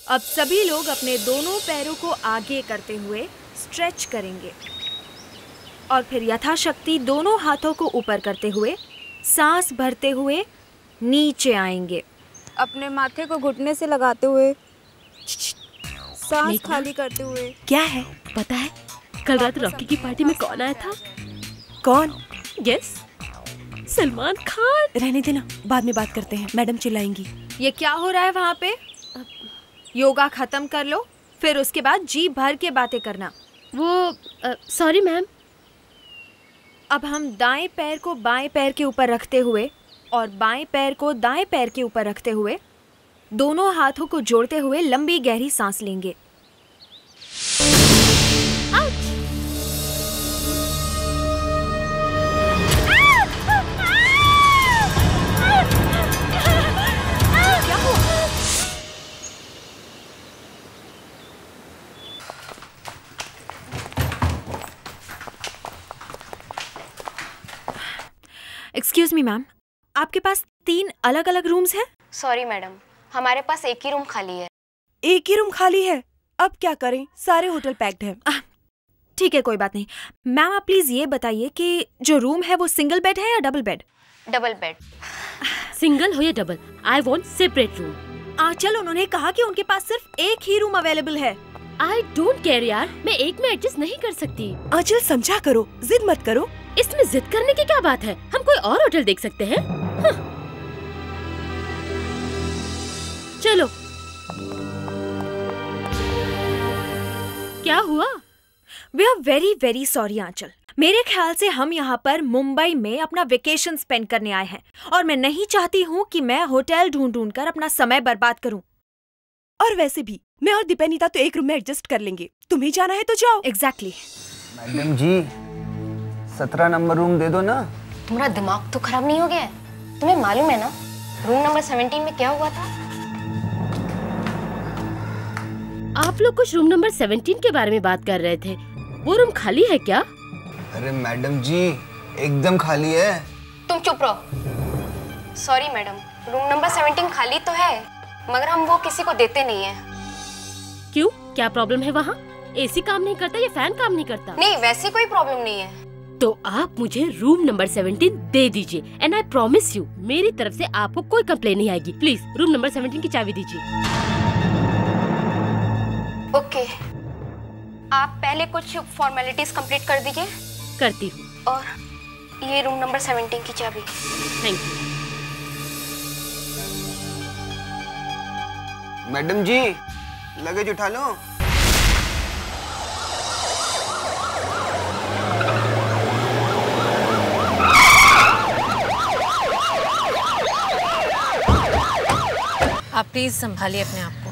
अब सभी लोग अपने दोनों पैरों को आगे करते हुए स्ट्रेच करेंगे और फिर यथाशक्ति दोनों हाथों को ऊपर करते हुए सांस भरते हुए नीचे आएंगे। अपने माथे को घुटने से लगाते हुए सांस खाली करते हुए। क्या है पता है कल रात रॉकी की पार्टी में कौन आया था? कौन? यस, सलमान खान। रहने देना, बाद में बात करते हैं, मैडम चिल्लाएंगी। ये क्या हो रहा है वहाँ पे? योगा खत्म कर लो, फिर उसके बाद जी भर के बातें करना। वो सॉरी मैम। अब हम दाएं पैर को बाएं पैर के ऊपर रखते हुए और बाएं पैर को दाएं पैर के ऊपर रखते हुए दोनों हाथों को जोड़ते हुए लंबी गहरी सांस लेंगे। एक्सक्यूज मी मैम, आपके पास 3 अलग अलग रूम्स हैं? सॉरी मैडम, हमारे पास एक ही रूम खाली है। एक ही रूम खाली है? अब क्या करें, सारे होटल पैक्ड हैं। ठीक है, कोई बात नहीं। मैम आप प्लीज ये बताइए कि जो रूम है वो सिंगल बेड है या double bed? Double bed. Single हो या double, I want separate room. Aanchal, उन्होंने कहा कि उनके पास सिर्फ एक ही रूम अवेलेबल है। आई डोंट केयर यार, मैं एक में एडजस्ट नहीं कर सकती। आंचल समझा करो, जिद मत करो। इसमें जिद करने की क्या बात है, हम कोई और होटल देख सकते हैं। चलो। क्या हुआ? We are very very sorry Aanchal. मेरे ख्याल से हम यहाँ पर मुंबई में अपना वेकेशन स्पेंड करने आए हैं और मैं नहीं चाहती हूँ कि मैं होटल ढूंढ कर अपना समय बर्बाद करूँ। और वैसे भी मैं और दीपेनिता तो एक रूम में एडजस्ट कर लेंगे, तुम्हें जाना है तो जाओ। एग्जैक्टली। मैडम जी 17 नंबर रूम दे दो ना। तुम्हारा दिमाग तो खराब नहीं हो गया है? तुम्हें मालूम है ना रूम नंबर 17 में क्या हुआ था? आप लोग कुछ रूम नंबर 17 के बारे में बात कर रहे थे, वो रूम खाली है क्या? अरे मैडम जी एकदम खाली है। तुम चुप रहो। सॉरी मैडम, रूम नंबर 17 खाली तो है मगर हम वो किसी को देते नहीं है। क्यों, क्या प्रॉब्लम है वहाँ? एसी काम नहीं करता या फैन काम नहीं करता? नहीं, वैसी कोई प्रॉब्लम नहीं है। तो आप मुझे रूम नंबर 17 दे दीजिए एंड आई प्रॉमिस यू मेरी तरफ से आपको कोई कंप्लेन नहीं आएगी। प्लीज रूम नंबर 17 की चाबी दीजिए। ओके, आप पहले कुछ फॉर्मेलिटीज कंप्लीट कर दीजिए। करती हूँ। और ये रूम नंबर 17 की चाबी। Thank you. Madam ji luggage उठा लो। आप प्लीज संभालिए अपने आप को।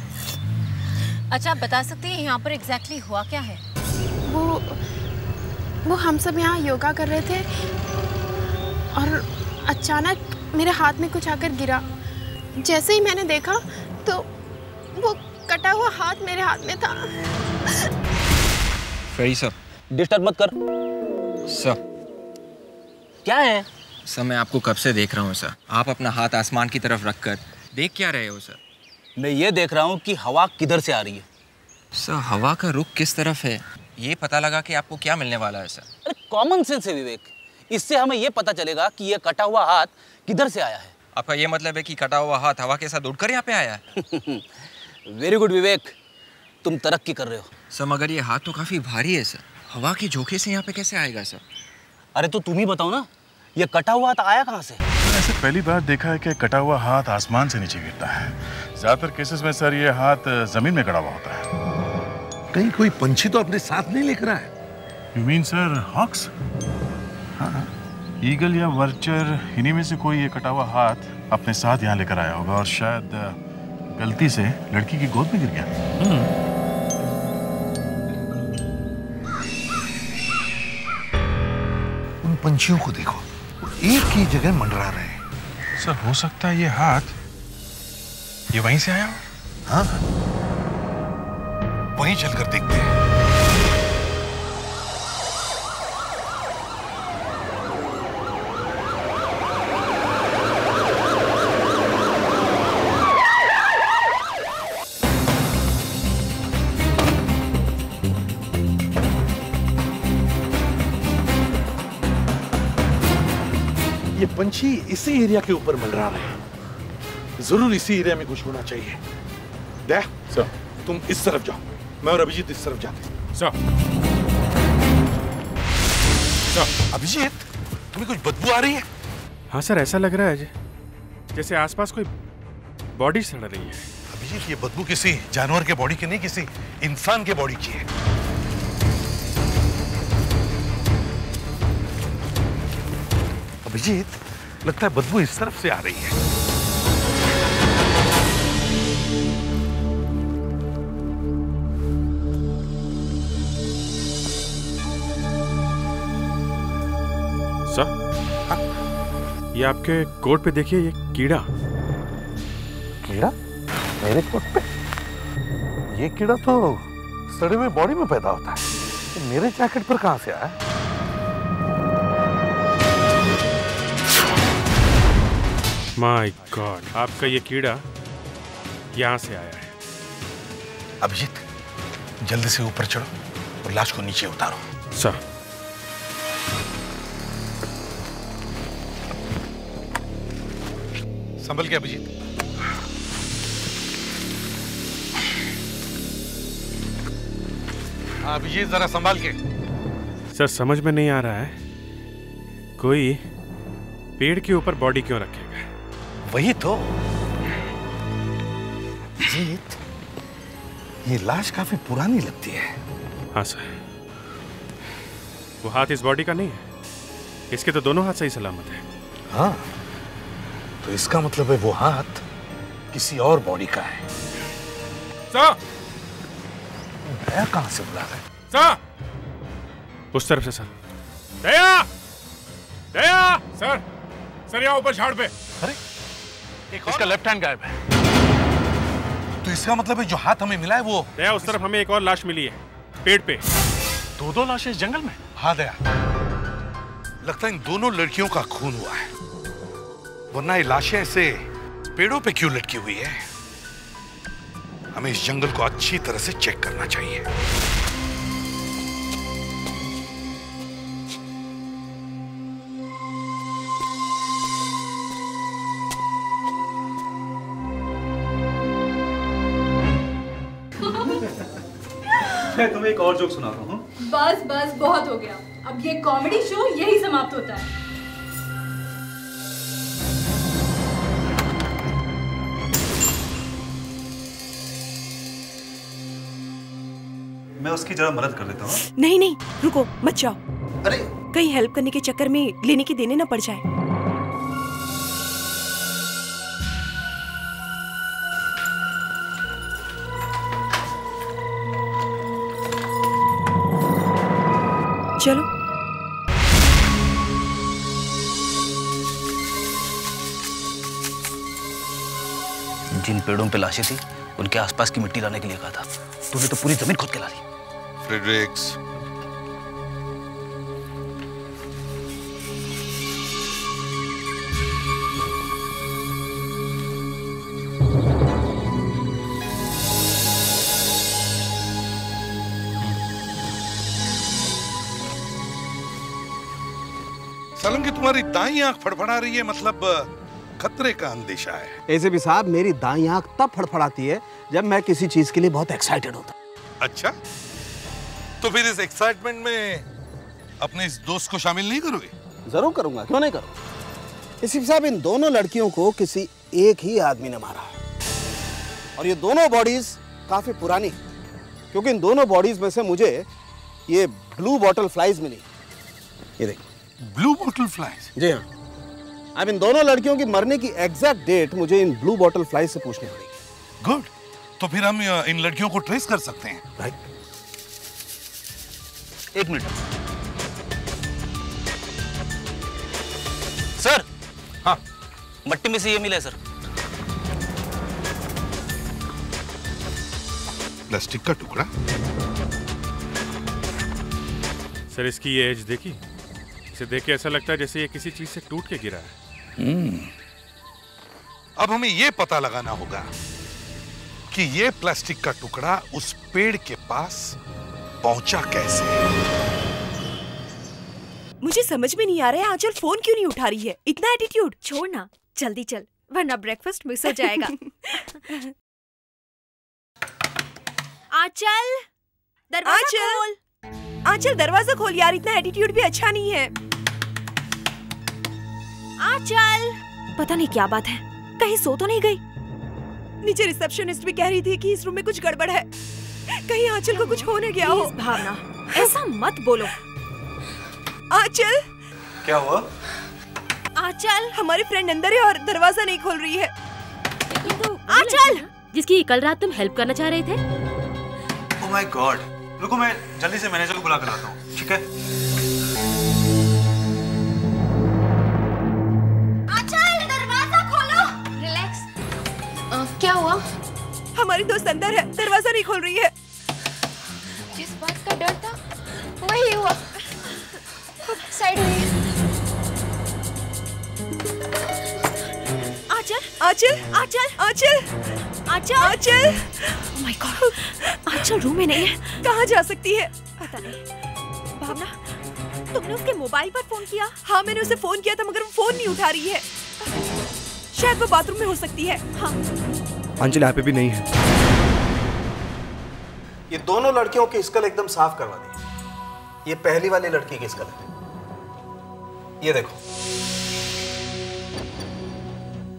अच्छा, आप बता सकते हैं यहाँ पर एग्जैक्टली हुआ क्या है? वो हम सब यहाँ योगा कर रहे थे और अचानक मेरे हाथ में कुछ आकर गिरा। जैसे ही मैंने देखा तो वो कटा हुआ हाथ मेरे हाथ में था। फेरी सर, डिस्टर्ब मत कर। सर क्या है? सर मैं आपको कब से देख रहा हूँ सर। आप अपना हाथ आसमान की तरफ रखकर देख क्या रहे हो सर? मैं ये देख रहा हूँ कि हवा किधर से आ रही है। सर हवा का रुख किस तरफ है ये पता लगा कि आपको क्या मिलने वाला है सर। अरे कॉमन सेंस है विवेक, इससे हमें ये पता चलेगा कि ये कटा हुआ हाथ किधर से आया है। आपका ये मतलब है कि कटा हुआ हाथ हवा के साथ उड़कर यहाँ पे आया है? वेरी गुड विवेक, तुम तरक्की कर रहे हो। सर मगर ये हाथ तो काफी भारी है सर, हवा के झोंके से यहाँ पे कैसे आएगा सर? अरे तो तुम ही बताओ ना, ये कटा हुआ हाथ आया कहाँ से? ऐसे पहली बार देखा है कि कटा हुआ हाथ आसमान से नीचे गिरता है। ज्यादातर केसेस में सर ये हाथ जमीन में गड़ा हुआ होता है। कहीं कोई पंछी तो अपने साथ नहीं लेकर आए? You mean sir hawks? हाँ, ईगल या वर्चर, इन्हीं में से कोई ये कटा हुआ हाथ अपने साथ यहाँ लेकर आया होगा और शायद गलती से लड़की की गोद में गिर गया। उन पंछियों को देखो, वो एक ही जगह मंडरा रहे हैं। सर हो सकता है ये हाथ ये वहीं से आया हो। हाँ, वहीं चलकर देखते हैं। ये पंछी इसी एरिया के ऊपर मंडरा रहे हैं। जरूर इसी एरिया में कुछ होना चाहिए। दया सर, तुम इस तरफ जाओ, मैं और अभिजीत इस तरफ जाते हैं। सर अभिजीत, तुम्हें कुछ बदबू आ रही है? हाँ सर, ऐसा लग रहा है जैसे आसपास कोई बॉडी सड़ रही है। अभिजीत, ये बदबू किसी जानवर के बॉडी की नहीं, किसी इंसान के बॉडी की है। अभिजीत, लगता है बदबू इस तरफ से आ रही है। सर, ये आपके कोट पे देखिए, ये कीड़ा। कीड़ा? मेरे कोट पे? ये कीड़ा तो सड़े हुए बॉडी में पैदा होता है, तो मेरे जैकेट पर कहां से आया? माय गॉड, आपका ये कीड़ा यहाँ से आया है। अभिजीत, जल्दी से ऊपर चढ़ो और लाश को नीचे उतारो। सर। संभल के अभिजीत। हाँ अभिजीत, जरा संभाल के। सर, समझ में नहीं आ रहा है, कोई पेड़ के ऊपर बॉडी क्यों रखेगा? वही तो। अभिजीत, ये लाश काफी पुरानी लगती है। हाँ सर, वो हाथ इस बॉडी का नहीं है, इसके तो दोनों हाथ सही सलामत है। हाँ, तो इसका मतलब है वो हाथ किसी और बॉडी का है। सर! दया कहां से बुला रहा है? सर! उस तरफ से सर। दया! दया! सर! सर, यहाँ ऊपर झाड़ पे। अरे, इसका लेफ्ट हैंड गायब है। तो इसका मतलब है जो हाथ हमें मिला है वो। दया, उस तरफ हमें एक और लाश मिली है, पेड़ पे। दो लाशें इस जंगल में? हाँ दया, लगता है इन दोनों लड़कियों का खून हुआ है, वरना ये लाशें ऐसे पेड़ों पे क्यों लटकी हुई है? हमें इस जंगल को अच्छी तरह से चेक करना चाहिए। मैं तुम्हें एक और जोक सुनाता हूँ। बस बस, बहुत हो गया। अब ये कॉमेडी शो यही समाप्त होता है। मैं उसकी जरा मदद कर देता हूँ। नहीं नहीं, रुको, मत जाओ। अरे, कहीं हेल्प करने के चक्कर में लेने की देने ना पड़ जाए। चलो। जिन पेड़ों पे लाशें थी उनके आसपास की मिट्टी लाने के लिए कहा था, तूने तो पूरी जमीन खोद के ला ली। फ्रेडरिक्स, सलम की तुम्हारी दाईं आंख फड़फड़ा रही है, मतलब खतरे का अंदेशा है। ऐसे भी साहब, मेरी दाईं आंख तब फड़फड़ाती है जब मैं किसी चीज के लिए बहुत एक्साइटेड होता। अच्छा, तो फिर इस एक्साइटमेंट में अपने इस दोस्त को शामिल नहीं करोगे? जरूर करूंगा, क्यों नहीं करूंगा। इसी साहब, इन दोनों लड़कियों को किसी एक ही आदमी ने मारा है और ये दोनों बॉडीज काफी पुरानी, क्योंकि इन दोनों बॉडीज में से मुझे ये ब्लू बॉटल फ्लाइज मिली। ये देखिए, ब्लू बॉटल फ्लाइज? जी हाँ। अब इन दोनों लड़कियों की मरने की एग्जैक्ट डेट मुझे इन ब्लू बॉटल फ्लाइज से पूछनी पड़ेगी। गुड, तो फिर हम इन लड़कियों को ट्रेस कर सकते हैं। राइट। एक मिनट सर। हाँ, मट्टी में से ये मिला है सर। प्लास्टिक का टुकड़ा? सर, इसकी ये एज देखी, इसे देख के ऐसा लगता है जैसे ये किसी चीज से टूट के गिरा है। अब हमें यह पता लगाना होगा कि ये प्लास्टिक का टुकड़ा उस पेड़ के पास पहुंचा कैसे। मुझे समझ में नहीं आ रहा है आंचल फोन क्यों नहीं उठा रही है, इतना एटीट्यूड। छोड़ ना, जल्दी चल वरना ब्रेकफास्ट मिस हो जाएगा। आंचल दरवाजा खोल। आंचल दरवाजा खोल यार, इतना एटीट्यूड भी अच्छा नहीं है। आंचल, पता नहीं क्या बात है, कहीं सो तो नहीं गई? नीचे रिसेप्शनिस्ट भी कह रही थी कि इस रूम में कुछ गड़बड़ है, कहीं आंचल को कुछ होने गया हो। भावना, ऐसा मत बोलो। आंचल, क्या हुआ? आंचल, हमारी फ्रेंड अंदर है और दरवाजा नहीं खोल रही है। आंचल, जिसकी कल रात तुम हेल्प करना चाह रहे थे। ओह माय गॉड, रुको मैं जल्दी से मैनेजर को बुला कर लाता हूँ, ठीक है? आंचल, दरवाजा खोलो। रिलैक्स। क्या हुआ? हमारी दोस्त अंदर है, दरवाजा नहीं खोल रही है। जिस बात का डर था वही हुआ। साइड हुई। Aanchal, Aanchal, Aanchal, Aanchal, Aanchal, Aanchal. Oh my God, Aanchal room में नहीं है। कहाँ जा सकती है? पता नहीं। भावना, तुमने उसके मोबाइल पर फोन किया? हाँ, मैंने उसे फोन किया था मगर वो फोन नहीं उठा रही है। शायद वो बाथरूम में हो सकती है। हाँ। आंचल यहाँ पे भी नहीं है। ये दोनों लड़कियों की स्कल एकदम साफ करवा दी। ये पहली वाली लड़की की स्कल है, ये देखो,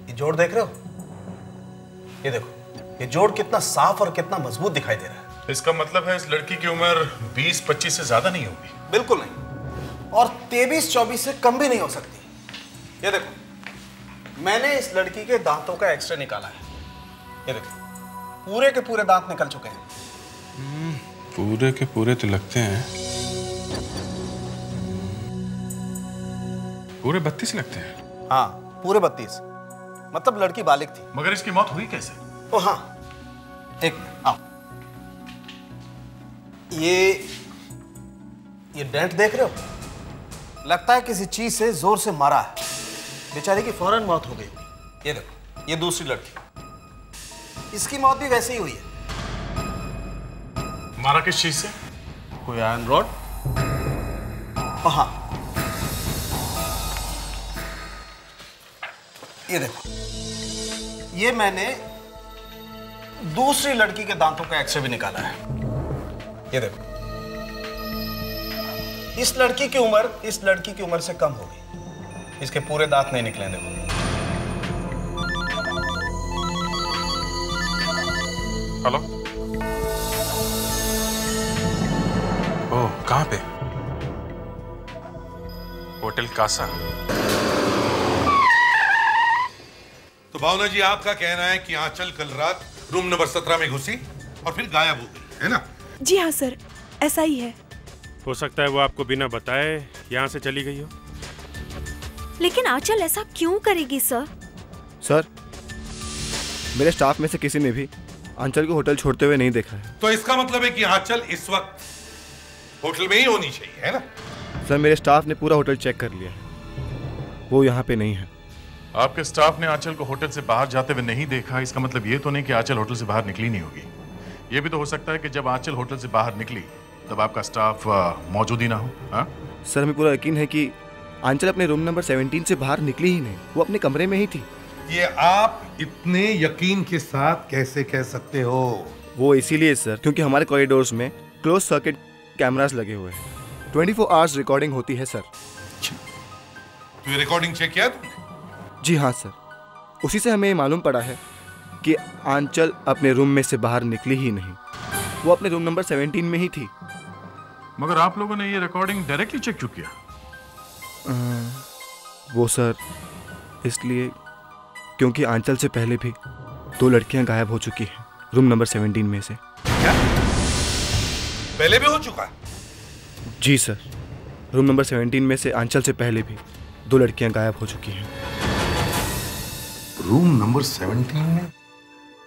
ये जोड़ देख रहे हो? ये देखो, ये जोड़ कितना साफ और कितना मजबूत दिखाई दे रहा है। इसका मतलब है इस लड़की की उम्र 20-25 से ज्यादा नहीं होगी। बिल्कुल नहीं, और 23-24 से कम भी नहीं हो सकती। ये देखो, मैंने इस लड़की के दांतों का एक्सरे निकाला है। ये देखो, पूरे के पूरे दांत निकल चुके हैं। पूरे के पूरे तो लगते हैं, पूरे 32 लगते हैं। हाँ, पूरे 32। मतलब लड़की बालिग थी। मगर इसकी मौत हुई कैसे? ओ हाँ, एक आओ, ये डेंट देख रहे हो? लगता है किसी चीज से जोर से मारा है, बेचारी की फौरन मौत हो गई। ये देखो, ये दूसरी लड़की, इसकी मौत भी वैसे ही हुई है। मारा किस चीज से? कोई आयरन रॉड? हाँ, ये देखो, ये मैंने दूसरी लड़की के दांतों का एक्सरे भी निकाला है। ये देखो, इस लड़की की उम्र से कम होगी। इसके पूरे दांत नहीं निकले। देखो, हेलो। ओह, कहाँ पे? होटल कासा। तो भावना जी, आपका कहना है कि आंचल कल रात रूम नंबर 17 में घुसी और फिर गायब हो गई, है ना? जी हाँ सर, ऐसा ही है। हो सकता है वो आपको बिना बताए यहाँ से चली गई हो। लेकिन आंचल ऐसा क्यों करेगी सर? सर, मेरे स्टाफ में से किसी ने भी आंचल को होटल छोड़ते हुए नहीं देखा है। तो इसका मतलब है कि आंचल इस वक्त होटल में ही होनी चाहिए, है ना? सर, मेरे स्टाफ ने पूरा होटल चेक कर लिया है, वो यहाँ पे नहीं है। आपके स्टाफ ने आंचल को होटल से बाहर जाते हुए नहीं देखा, इसका मतलब ये तो नहीं कि आंचल होटल से बाहर निकली नहीं होगी। ये भी तो हो सकता है कि जब आंचल होटल से बाहर निकली तब आपका स्टाफ मौजूद ही ना हो। हाँ सर, हमें पूरा यकीन है कि आंचल अपने रूम नंबर 17 से बाहर निकली ही नहीं, वो अपने कमरे में ही थी। ये आप इतने यकीन के साथ कैसे कह सकते हो? वो इसीलिए सर क्योंकि हमारे कॉरिडोर्स में क्लोज सर्किट कैमरास लगे हुए हैं। 24 आवर्स रिकॉर्डिंग होती है सर। तो ये रिकॉर्डिंग चेक किया तुमने? जी हाँ सर, उसी से हमें मालूम पड़ा है कि आंचल अपने रूम में से बाहर निकली ही नहीं, वो अपने रूम नंबर 17 में ही थी। मगर आप लोगों ने ये रिकॉर्डिंग डायरेक्टली चेक क्यों किया? वो सर इसलिए क्योंकि आंचल से पहले भी 2 लड़कियां गायब हो चुकी हैं रूम नंबर 17 में से। क्या? पहले भी हो चुका? जी सर, रूम नंबर 17 में से आंचल से पहले भी 2 लड़कियां गायब हो चुकी हैं। रूम नंबर 17 में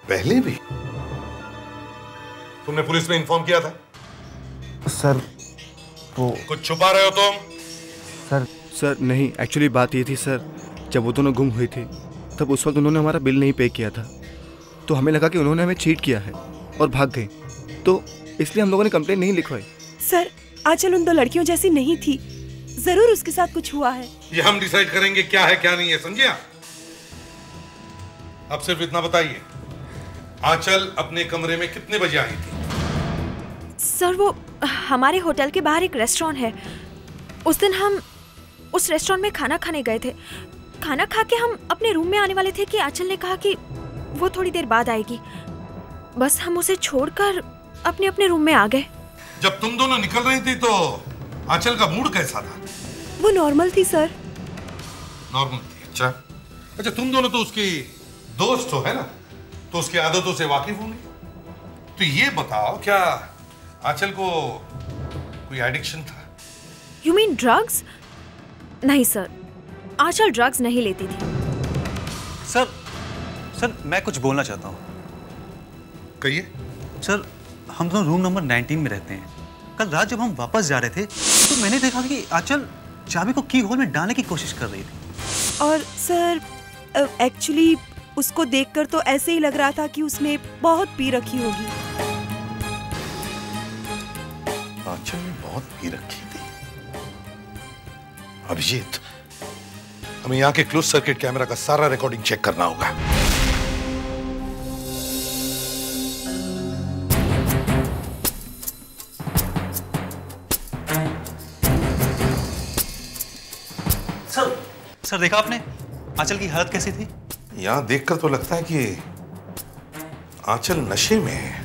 पहले भी? तुमने पुलिस में इन्फॉर्म किया था? सर वो कुछ छुपा रहे हो तुम? सर नहीं, एक्चुअली बात ये थी सर, जब वो दोनों गुम हुई थी तब उस वक्त उन्होंने हमारा बिल नहीं पे किया था, तो हमें लगा कि उन्होंने हमें चीट किया है और भाग गए, तो इसलिए हम लोगों ने कंप्लेंट नहीं लिखवाई। सर, आंचल उन 2 लड़कियों जैसी नहीं थी। जरूर उसके साथ कुछ हुआ है। ये हम डिसाइड करेंगे क्या है क्या नहीं है, समझे आप? अब सिर्फ इतना बताइए, आंचल अपने कमरे में कितने बजे आई थी? सर वो हमारे होटल के बाहर एक रेस्टोरेंट है, उस दिन हम उस रेस्टोरेंट में खाना खाने गए थे। खाना खा के हम अपने रूम में आने वाले थे कि आंचल ने कहा कि वो थोड़ी देर बाद आएगी। बस हम उसे छोड़कर अपने अपने रूम में आ गए। जब तुम दोनों निकल रही थी तो आंचल का मूड कैसा था? वो नॉर्मल थी सर। नॉर्मल थी? अच्छा अच्छा, तुम दोनों तो उसकी दोस्त हो, है ना, तो उसकी आदतों से वाकिफ होंगे। तो ये बताओ, क्या आंचल को कोई एडिक्शन था? You mean drugs? नहीं सर, आंचल ड्रग्स नहीं लेती थी। सर मैं कुछ बोलना चाहता हूँ। कहिए। सर हम दोनों रूम नंबर 19 में रहते हैं। कल रात जब हम वापस जा रहे थे तो मैंने देखा कि आंचल चाबी को की होल में डालने की कोशिश कर रही थी। और सर एक्चुअली उसको देखकर तो ऐसे ही लग रहा था कि उसने बहुत पी रखी होगी। आंचल ने बहुत पी रखी थी। अभिजीत, हमें यहाँ के क्लोज सर्किट कैमरा का सारा रिकॉर्डिंग चेक करना होगा। सर देखा आपने आंचल की हालत कैसी थी? यहां देखकर तो लगता है कि आंचल नशे में है।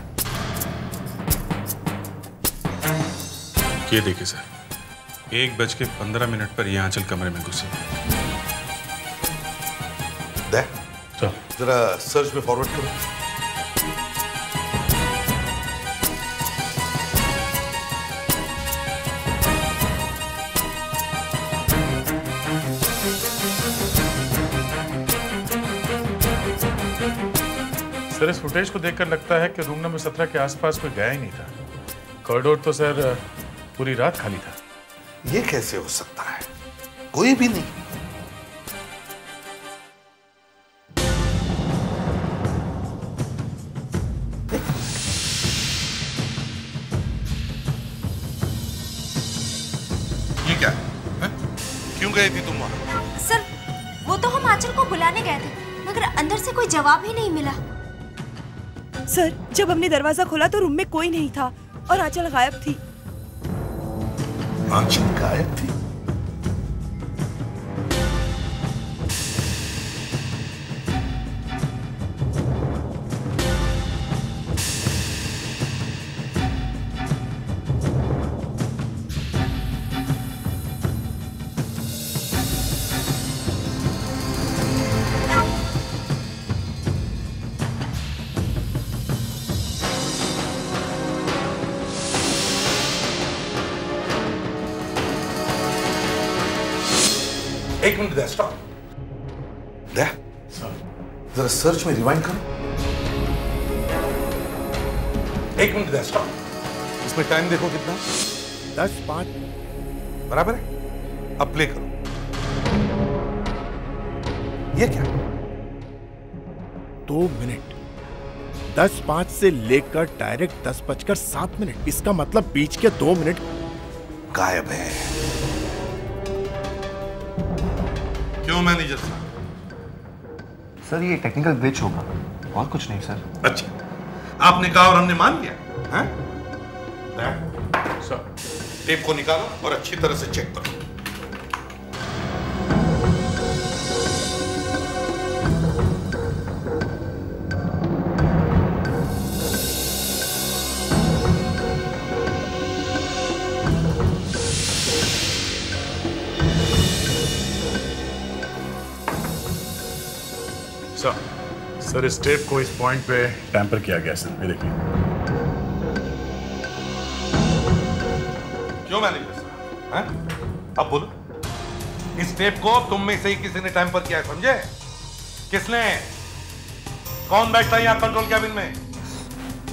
ये देखिए सर, 1:15 पर ये आंचल कमरे में घुसी। जरा सर्च में फॉरवर्ड करो। सर इस फुटेज को देखकर लगता है कि रूम नंबर 17 के आसपास कोई गया ही नहीं था। कॉरिडोर तो सर पूरी रात खाली था। ये कैसे हो सकता है? कोई भी नहीं। ये क्या है? क्यों गई थी तुम वहां? सर वो तो हम आंचल को बुलाने गए थे, मगर अंदर से कोई जवाब ही नहीं मिला। सर जब हमने दरवाजा खोला तो रूम में कोई नहीं था और आंचल गायब थी। आंचल गायब थी? एक मिनट दे, स्टॉप दे, जरा सर्च में रिवाइंड करो। एक मिनट दे, स्टॉप। इसमें टाइम देखो कितना, 10:05 बराबर है। अब प्ले करो। ये क्या? 2 मिनट 10:05 से लेकर डायरेक्ट 10:07। इसका मतलब बीच के 2 मिनट गायब है। क्यों मैनेजर साहब? सर ये टेक्निकल ग्लिच होगा और कुछ नहीं सर। अच्छा, आपने कहा और हमने मान लिया। हैं? सर टेप को निकालो और अच्छी तरह से चेक करो। सर इस टेप को इस पॉइंट पे टैंपर किया गया सर, ये देखिए। क्यों मैनेजर साहब? हैं? अब बोलो, इस टेप को तुम में से ही किसी ने टैंपर किया है, समझे? किसने? कौन बैठता है यहाँ कंट्रोल कैबिन में?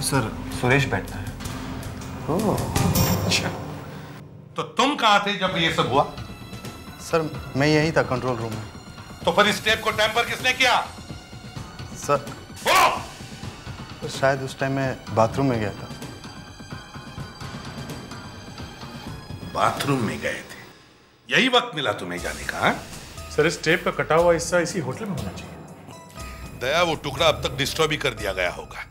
सर सुरेश बैठता है। ओह अच्छा, तो तुम कहाँ थे जब ये सब हुआ? सर मैं यही था कंट्रोल रूम में। तो फिर इस टेप को टैंपर किसने किया? सर तो शायद उस टाइम मैं बाथरूम में गया था। बाथरूम में गए थे? यही वक्त मिला तुम्हें जाने का? हाँ? सर इस टेप का कटा हुआ हिस्सा इसी होटल में होना चाहिए। दया, वो टुकड़ा अब तक डिस्ट्रॉय भी कर दिया गया होगा।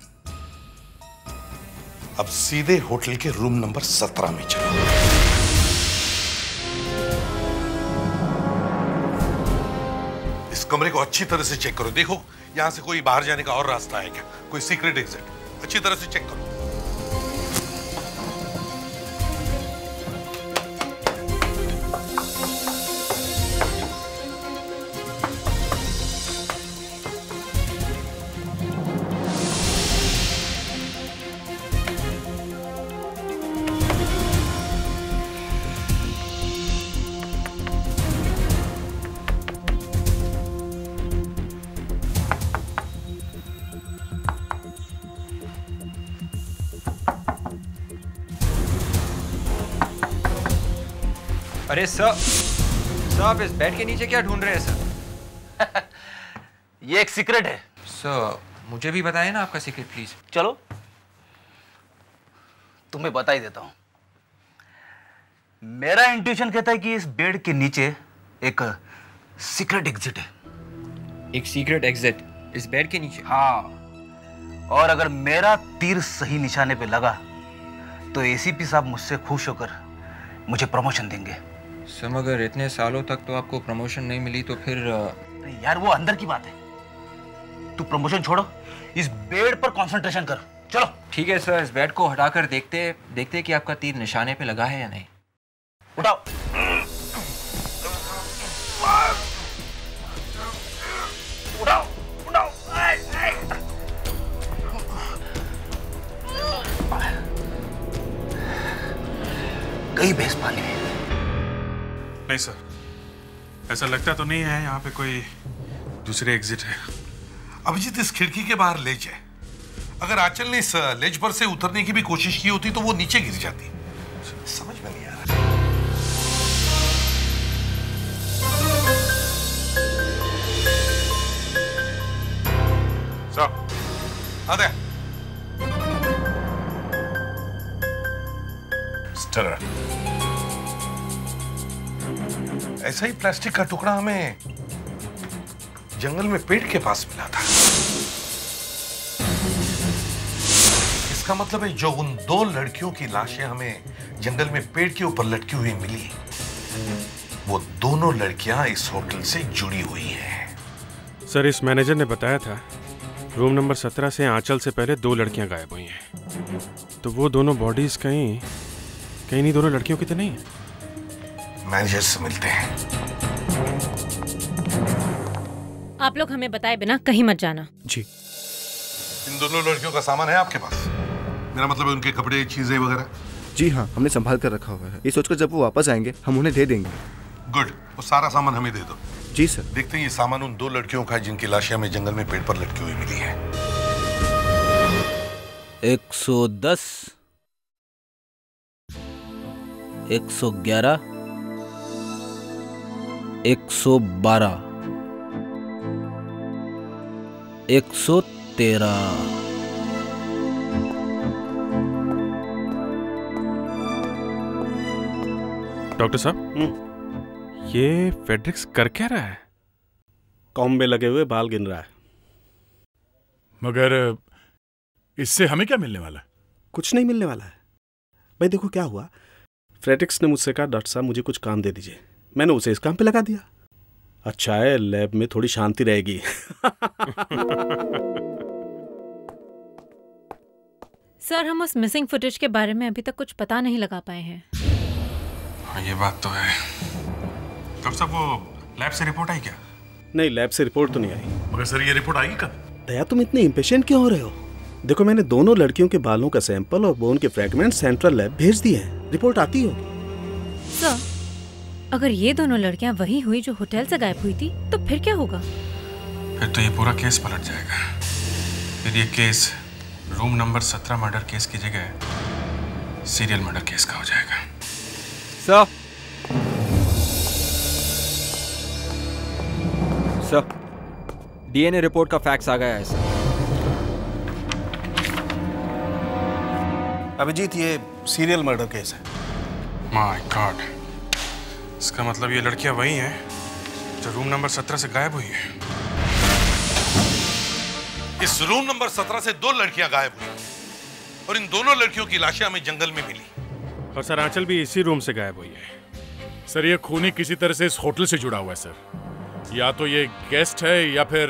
अब सीधे होटल के रूम नंबर 17 में चलो। इस कमरे को अच्छी तरह से चेक करो। देखो यहां से कोई बाहर जाने का और रास्ता है क्या? कोई सीक्रेट एग्जिट? अच्छी तरह से चेक करो। अरे सर आप इस बेड के नीचे क्या ढूंढ रहे हैं सर? ये एक सीक्रेट है। सर मुझे भी बताइए ना आपका सीक्रेट प्लीज। चलो तुम्हें बता ही देता हूं। मेरा इंट्यूशन कहता है कि इस बेड के नीचे एक सीक्रेट एग्जिट है। एक सीक्रेट एग्जिट इस बेड के नीचे? हाँ, और अगर मेरा तीर सही निशाने पे लगा तो एसीपी साहब मुझसे खुश होकर मुझे प्रमोशन देंगे। सर मगर इतने सालों तक तो आपको प्रमोशन नहीं मिली तो फिर? यार वो अंदर की बात है। तू प्रमोशन छोड़ो, इस बेड पर कंसंट्रेशन कर। चलो ठीक है सर, इस बेड को हटाकर देखते कि आपका तीर निशाने पे लगा है या नहीं। उठाओ। उठाओ उठाओ। कई भैंस पाली है। नहीं सर, ऐसा लगता तो नहीं है यहाँ पे कोई दूसरे एग्जिट है। अभिजीत इस खिड़की के बाहर लेज है। अगर आंचल ने इस लेज पर से उतरने की भी कोशिश की होती तो वो नीचे गिर जाती। समझ में नहीं आ रहा। साहब आते ऐसा ही प्लास्टिक का टुकड़ा हमें जंगल में पेड़ के पास मिला था। इसका मतलब है जो उन 2 लड़कियों की लाशें हमें जंगल में पेड़ के ऊपर लटकी हुई मिली, वो दोनों लड़कियां इस होटल से जुड़ी हुई हैं। सर इस मैनेजर ने बताया था रूम नंबर 17 से आंचल से पहले 2 लड़कियां गायब हुई हैं। तो वो दोनों बॉडीज कहीं नहीं दोनों लड़कियों की तो नहीं है? मैनेजर से मिलते हैं। आप लोग हमें बताए बिना कहीं मत जाना। जी। इन दोनों लड़कियों का सामान है आपके पास? मेरा मतलब है उनके कपड़े, चीजें वगैरह। जी हाँ, हमने संभाल कर रखा हुआ है। ये सोचकर जब वो वापस आएंगे हम उन्हें दे देंगे। गुड, वो सारा सामान हमें दे दो। जी सर। देखते हैं ये सामान उन 2 लड़कियों का है जिनकी लाशें हमें जंगल में पेड़ पर लटकी हुई मिली है। 110, 111, 112, 113। डॉक्टर साहब, ये फेड्रिक्स कर क्या रहा है? कॉम में लगे हुए बाल गिन रहा है। मगर इससे हमें क्या मिलने वाला है? कुछ नहीं मिलने वाला है भाई। देखो क्या हुआ, फ्रेड्रिक्स ने मुझसे कहा डॉक्टर साहब मुझे कुछ काम दे दीजिए। मैंने उसे इस काम पे लगा दिया। अच्छा है, लैब में थोड़ी शांति रहेगी। सर हम उस मिसिंग फुटेज के बारे में अभी तक कुछ पता नहीं लगा पाए हैं। हाँ ये बात तो है। डॉक्टर साहब वो लैब से रिपोर्ट आई क्या? नहीं, लैब से रिपोर्ट तो नहीं आई। मगर सर ये रिपोर्ट आएगी कब? दया तुम इतने इम्पेशेंट क्यों हो रहे हो? देखो मैंने दोनों लड़कियों के बालों का सैंपल और बोन के फ्रैगमेंट सेंट्रल लैब भेज दिए हैं। रिपोर्ट आती होगी। सर अगर ये दोनों लड़कियां वही हुई जो होटल से गायब हुई थी तो फिर क्या होगा? फिर तो ये पूरा केस पलट जाएगा। फिर ये case room number 17 murder case की जगह सीरियल मर्डर केस का हो जाएगा। सर डीएनए रिपोर्ट का फैक्स आ गया है सर। अभिजीत ये सीरियल मर्डर केस है। माय गॉड, इसका मतलब ये लड़कियां वही हैं जो रूम नंबर 17 से गायब हुई हैं। इस रूम नंबर 17 से 2 लड़कियां गायब हुई और इन दोनों लड़कियों की लाशें हमें जंगल में मिली। और सर आंचल भी इसी रूम से गायब हुई है। सर ये खूनी किसी तरह से इस होटल से जुड़ा हुआ है सर। या तो ये गेस्ट है या फिर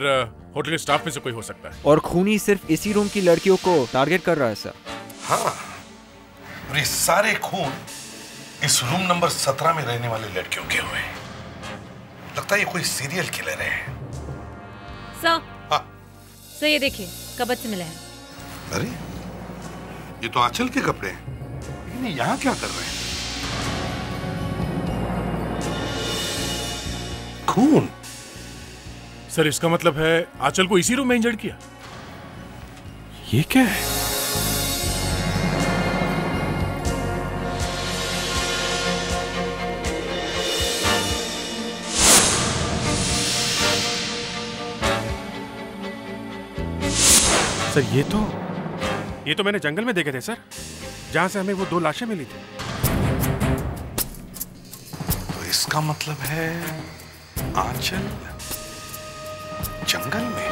होटल स्टाफ में से कोई हो सकता है। और खूनी सिर्फ इसी रूम की लड़कियों को टारगेट कर रहा है सर। हाँ, और ये सारे खून इस रूम नंबर 17 में रहने वाली लड़कियों के हुए। लगता है ये कोई सीरियल किलर है। सर, हाँ सर ये देखिए कबर्ड से मिला है। अरे ये तो आंचल के कपड़े हैं, लेकिन ये यहाँ क्या कर रहे हैं? खून। सर इसका मतलब है आंचल को इसी रूम में इंजर्ड किया। ये क्या है? सर ये तो मैंने जंगल में देखे थे सर, जहां से हमें वो 2 लाशें मिली थी। तो इसका मतलब है आंचल जंगल में।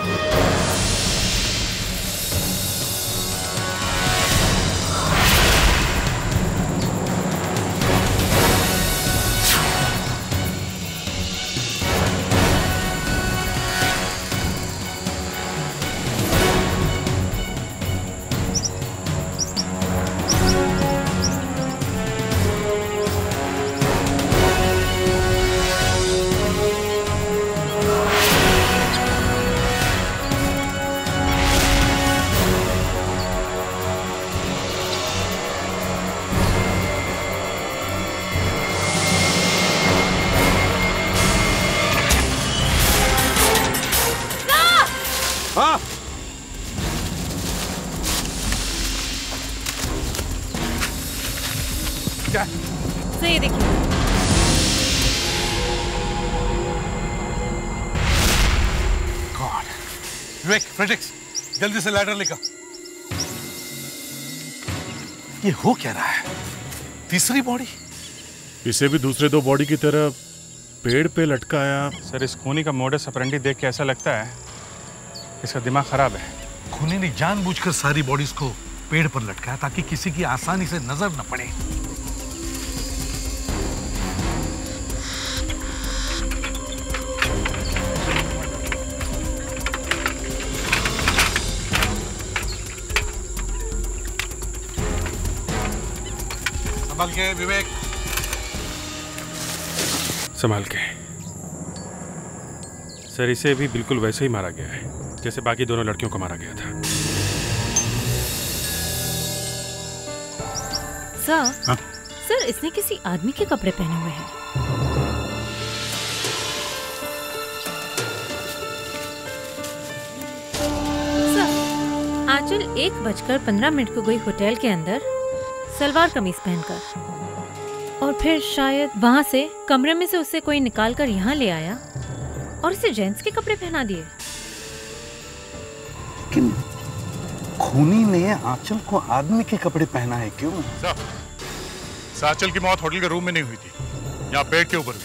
हाँ क्या? सर ये देखिए। गॉड। विवेक, फ्रेडरिक्स, जल्दी से लैडर लेकर। ये हो क्या रहा है? तीसरी बॉडी? इसे भी दूसरे 2 बॉडी की तरह पेड़ पे लटकाया। सर इस खूनी का मोडस ऑपरेंडी देख के ऐसा लगता है इसका दिमाग खराब है। खूनी ने जानबूझकर सारी बॉडीज को पेड़ पर लटकाया ताकि किसी की आसानी से नजर न पड़े। संभाल के विवेक, संभाल के। सर इसे भी बिल्कुल वैसे ही मारा गया है जैसे बाकी दोनों लड़कियों को मारा गया था। सर, सर इसने किसी आदमी के कपड़े पहने हुए हैं। सर, आंचल 1:15 को गई होटल के अंदर सलवार कमीज पहनकर, और फिर शायद वहां से कमरे में से उसे कोई निकालकर यहाँ ले आया और इसे जेंट्स के कपड़े पहना दिए। लेकिन खूनी ने आंचल को आदमी के कपड़े पहना है क्यों? आंचल की मौत होटल के रूम में नहीं हुई थी, यहाँ बेड के ऊपर हुई।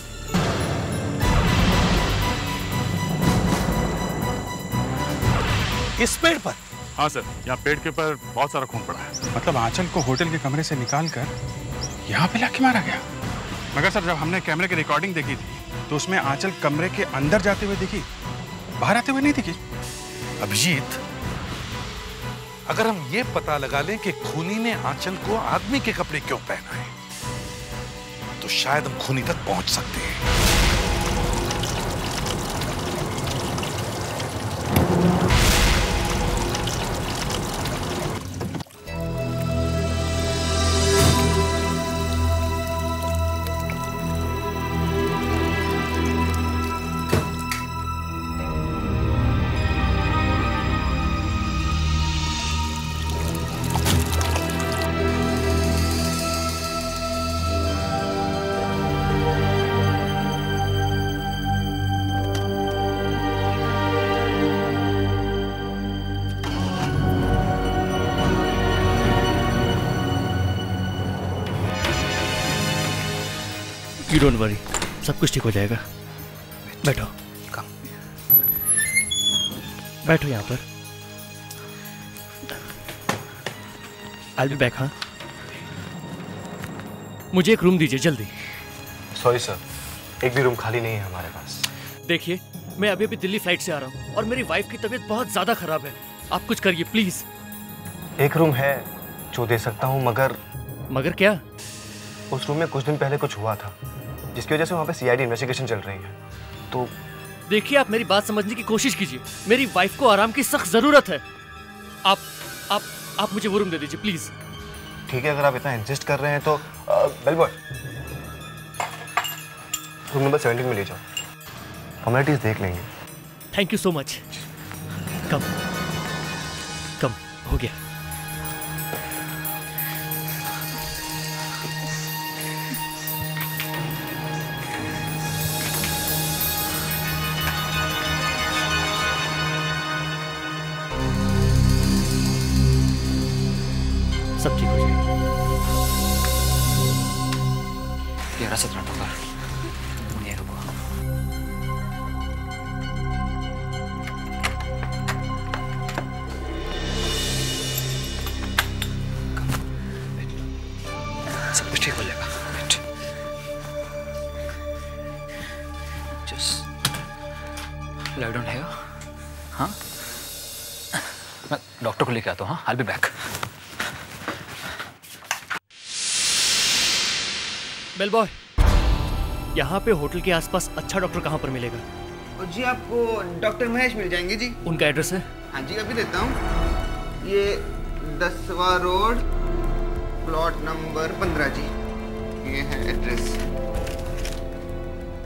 इस पेड़ पर? हाँ सर, यहाँ पेड़ के ऊपर बहुत सारा खून पड़ा है। मतलब आंचल को होटल के कमरे से निकाल कर यहाँ पे लाके मारा गया। मगर सर जब हमने कैमरे की रिकॉर्डिंग देखी थी तो उसमें आंचल कमरे के अंदर जाते हुए दिखी, बाहर आते हुए नहीं दिखी। अभिजीत, अगर हम ये पता लगा लें कि खूनी ने आंचल को आदमी के कपड़े क्यों पहना है तो शायद हम खूनी तक पहुंच सकते हैं। You don't worry. सब कुछ ठीक हो जाएगा। बैठो, बैठो यहाँ पर। I'll be back, हाँ? मुझे एक रूम दीजिए जल्दी। सॉरी सर, एक भी रूम खाली नहीं है हमारे पास। देखिए, मैं अभी अभी दिल्ली फ्लाइट से आ रहा हूँ और मेरी वाइफ की तबीयत बहुत ज्यादा खराब है। आप कुछ करिए प्लीज। एक रूम है जो दे सकता हूँ, मगर क्या? उस रूम में कुछ दिन पहले कुछ हुआ था जिसकी वजह से वहाँ पे सीआईडी इन्वेस्टिगेशन चल रही है। तो देखिए, आप मेरी बात समझने की कोशिश कीजिए। मेरी वाइफ को आराम की सख्त जरूरत है। आप मुझे वो रूम दे दीजिए प्लीज। ठीक है, अगर आप इतना इंसिस्ट कर रहे हैं तो बेल बॉय, रूम नंबर 17 में ले जाओ, फॉर्मेलिटीज देख लेंगे। Thank you so much. कम हो गया। सब ठीक हो जाएगा। 11-17 नंबर। ये रुको। सब कुछ ठीक हो जाएगा। जस्ट लाई डाउन है। हाँ, मैं डॉक्टर को लेके आता हूँ। हाँ, I'll be back। Bell boy, यहाँ पे होटल के आसपास अच्छा डॉक्टर कहाँ पर मिलेगा? जी आपको डॉक्टर महेश मिल जाएंगे जी। उनका एड्रेस है? हाँ जी, अभी देता हूँ। ये 10वां रोड, प्लॉट नंबर 15 जी, ये है address.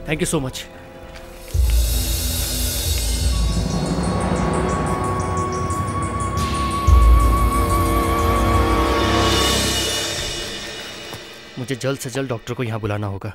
Thank you so much. मुझे जल्द से जल्द डॉक्टर को यहाँ बुलाना होगा।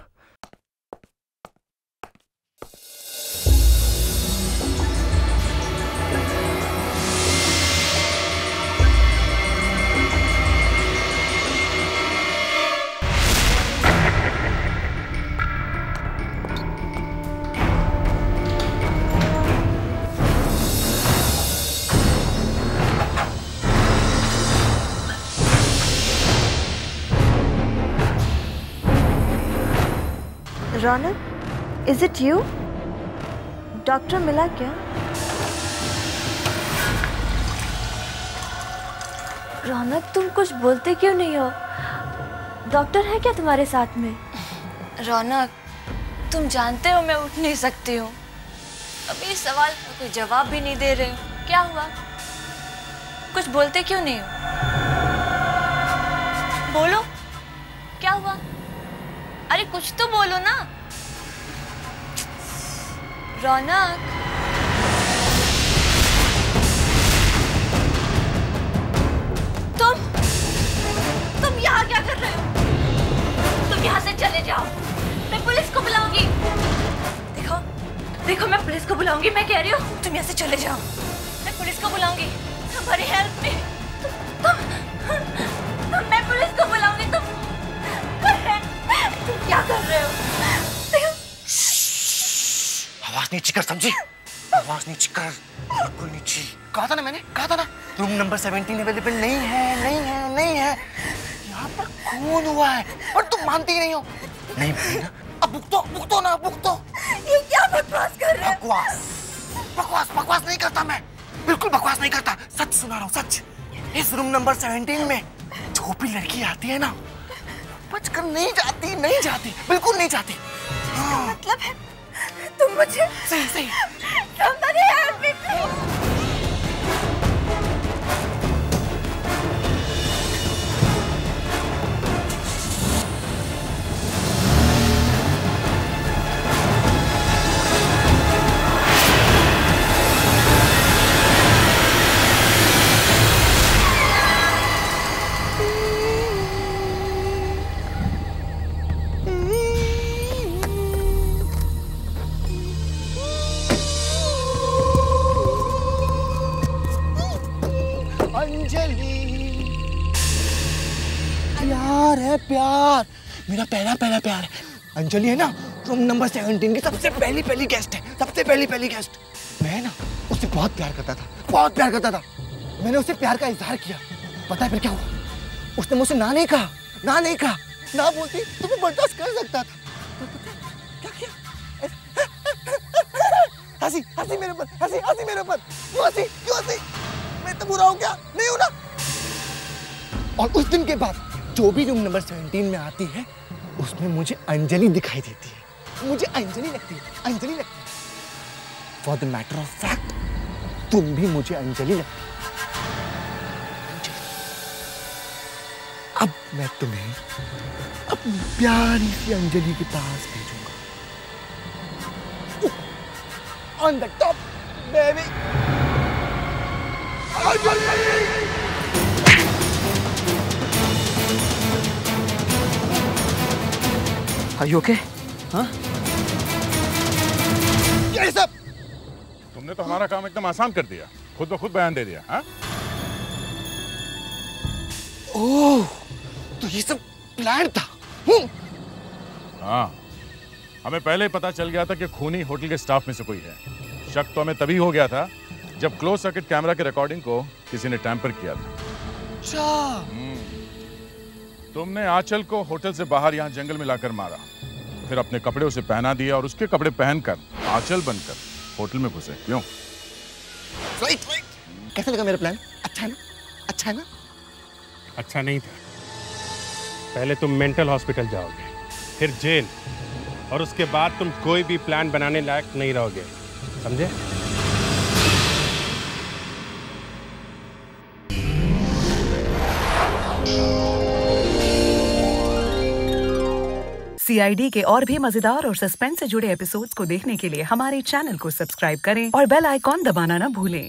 रौनक, इज इट यू? डॉक्टर मिला क्या? रौनक, तुम कुछ बोलते क्यों नहीं हो? डॉक्टर है क्या तुम्हारे साथ में? रौनक, तुम जानते हो मैं उठ नहीं सकती हूँ। अभी इस सवाल का कोई जवाब भी नहीं दे रहे हो। क्या हुआ? कुछ बोलते क्यों नहीं हो? बोलो, क्या हुआ? अरे कुछ तो बोलो ना। रौनक, तुम यहाँ क्या कर रहे हो? तुम यहाँ से चले जाओ, मैं पुलिस को बुलाऊंगी। देखो मैं पुलिस को बुलाऊंगी। मैं कह रही हूँ तुम यहाँ से चले जाओ, मैं पुलिस को बुलाऊंगी। Somebody help me। मैं पुलिस को बुलाऊंगी। तुम क्या कर रहे हो? आवाज नीचे कर, समझी? आवाज नीचे कर, बिल्कुल नीचे। कहा था ना, रूम नंबर 17 अवेलेबल नहीं है। यहाँ पर खून हुआ है और तुम मानती ही नहीं हो। नहीं मानी ना? अब बुक दो। ये क्या बकवास कर रहे हो? बकवास नहीं करता मैं, बिल्कुल बकवास नहीं करता। सच सुना रहा हूँ, सच। इस रूम नंबर 17 में जो भी लड़की आती है ना, बचकर नहीं जाती, बिल्कुल नहीं जाती। इसका मतलब है तुम मुझे सही Somebody help me, please। प्यार है, मेरा पहला प्यार है। अंजलि है ना, रूम नंबर 17 की सबसे पहली गेस्ट है, सबसे पहली गेस्ट। मैं ना उससे बहुत प्यार करता था, बहुत प्यार करता था। मैंने उससे प्यार का इजहार किया, पता है फिर क्या हुआ? उसने मुझसे ना नहीं कहा, ना नहीं कहा। ना बोलती तो मैं बर्दाश्त कर सकता था। क्या किया? हंसी हंसी मेरे ऊपर, हंसी मेरे ऊपर। क्यों हंसी? मैं तो बुरा हूँ क्या? नहीं हूँ ना। और उस दिन के बाद जो भी रूम नंबर 17 में आती है उसमें मुझे अंजलि दिखाई देती है, मुझे अंजलि लगती है। For the matter of fact तुम भी मुझे अंजलि लगती है। अब मैं तुम्हें अपनी प्यारी सी अंजलि के पास भेजूंगा। On the top baby. Are you okay? हाँ? क्या ये सब? तुमने तो हमारा काम एकदम आसान कर दिया, खुद ब खुद बयान दे दिया। हाँ? ओह, तो ये सब प्लान था। हाँ, हमें पहले ही पता चल गया था कि खूनी होटल के स्टाफ में से कोई है। शक तो हमें तभी हो गया था जब क्लोज सर्किट कैमरा के रिकॉर्डिंग को किसी ने टैंपर किया था। अच्छा। तुमने आंचल को होटल से बाहर यहाँ जंगल में लाकर मारा, फिर अपने कपड़े उसे पहना दिया और उसके कपड़े पहनकर आंचल बनकर होटल में घुसे। क्यों? राइट। कैसा लगा मेरा प्लान? अच्छा है ना? अच्छा है ना? अच्छा नहीं था। पहले तुम मेंटल हॉस्पिटल जाओगे, फिर जेल, और उसके बाद तुम कोई भी प्लान बनाने लायक नहीं रहोगे, समझे? CID के और भी मजेदार और सस्पेंस से जुड़े एपिसोड्स को देखने के लिए हमारे चैनल को सब्सक्राइब करें और बेल आइकॉन दबाना ना भूलें।